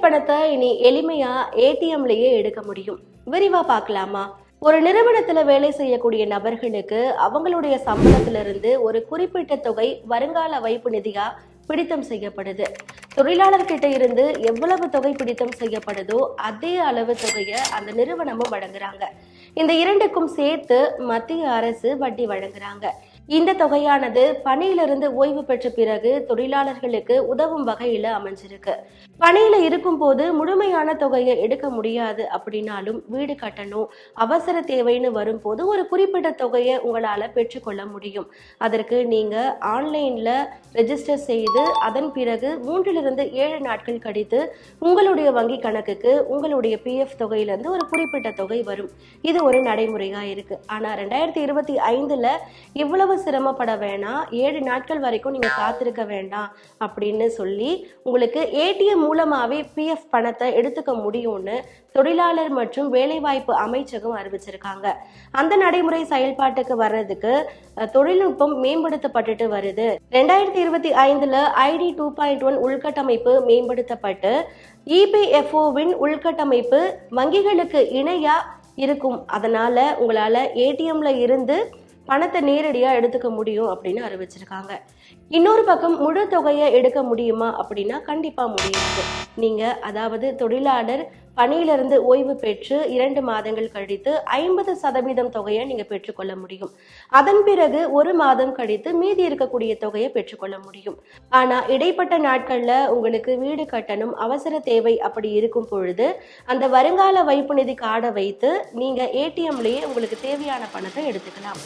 பணத்தை இனி எளிமையா ஏடிஎம்லயே எடுக்க முடியும். விரிவா பார்க்கலாமா? ஒரு நிறுவனத்துல வேலை செய்யக்கூடிய நபர்களுக்கு அவங்களுடைய சம்பளத்திலிருந்து ஒரு குறிப்பிட்ட தொகை வருங்கால வைப்பு நிதியா பிடித்தம் செய்யப்படுது. தொழிலாளர்கிட்ட இருந்து எவ்வளவு தொகை பிடித்தம் செய்யப்படுதோ அதே அளவு தொகையை அந்த நிறுவனமும் வழங்குறாங்க. இந்த இரண்டுக்கும் சேர்த்து மத்திய அரசு வட்டி வழங்குறாங்க. இந்த தொகையானது பணியிலிருந்து ஓய்வு பெற்ற பிறகு தொழிலாளர்களுக்கு உதவும் வகையில அமைஞ்சிருக்கு. பணியில இருக்கும் போது முழுமையான தொகையை எடுக்க முடியாது அப்படின்னாலும் வீடு கட்டணும், அவசர தேவைன்னு வரும்போது ஒரு குறிப்பிட்ட தொகையை உங்களால பெற்றுக்கொள்ள முடியும். அதற்கு நீங்க ஆன்லைன்ல ரெஜிஸ்டர் செய்து அதன் பிறகு 3-7 நாட்கள் கழித்து உங்களுடைய வங்கி கணக்குக்கு உங்களுடைய பிஎஃப் தொகையிலிருந்து ஒரு குறிப்பிட்ட தொகை வரும். இது ஒரு நடைமுறையா இருக்கு. ஆனா 2025ல இவ்வளவு சிரமப்பட வேணாம், 7 நாட்கள் வரைக்கும் நீங்க காத்திருக்க வேண்டாம் அப்படின்னு சொல்லி உங்களுக்கு ஏடிஎம் மூலமாவே பிஎஃப் பணத்தை எடுத்துக்க முடியும்னு தொழிலாளர் மற்றும் வேலைவாய்ப்பு அமைச்சகம் அறிவிச்சிருக்காங்க. அந்த நடைமுறை செயல்பாட்டுக்கு வர்றதுக்கு தொழில்நுட்பம் மேம்படுத்தப்பட்டுட்டு வருது. 2025ல ஐடி 2.1 உள்கட்டமைப்பு மேம்படுத்தப்பட்டு இபிஎஃப்ஓவின் உள்கட்டமைப்பு வங்கிகளுக்கு இணையா இருக்கும். அதனால உங்களால ஏடிஎம்ல இருந்து பணத்தை நேரடியா எடுத்துக்க முடியும் அப்படின்னு அறிவிச்சிருக்காங்க. இன்னொரு பக்கம் முழு தொகையை எடுக்க முடியுமா அப்படின்னா கண்டிப்பா முடியாது. நீங்க அதாவது தொழிலாளர் பணியிலிருந்து ஓய்வு பெற்று 2 மாதங்கள் கழித்து 50% தொகையை நீங்க பெற்றுக்கொள்ள முடியும். அதன் பிறகு 1 மாதம் கழித்து மீதி இருக்கக்கூடிய தொகையை பெற்றுக்கொள்ள முடியும். ஆனா இடைப்பட்ட நாட்கள்ல உங்களுக்கு வீடு கட்டணும், அவசர தேவை அப்படி இருக்கும் பொழுது அந்த வருங்கால வைப்பு நிதி கார்டை வைத்து நீங்க ஏடிஎம்லயே உங்களுக்கு தேவையான பணத்தை எடுத்துக்கலாம்.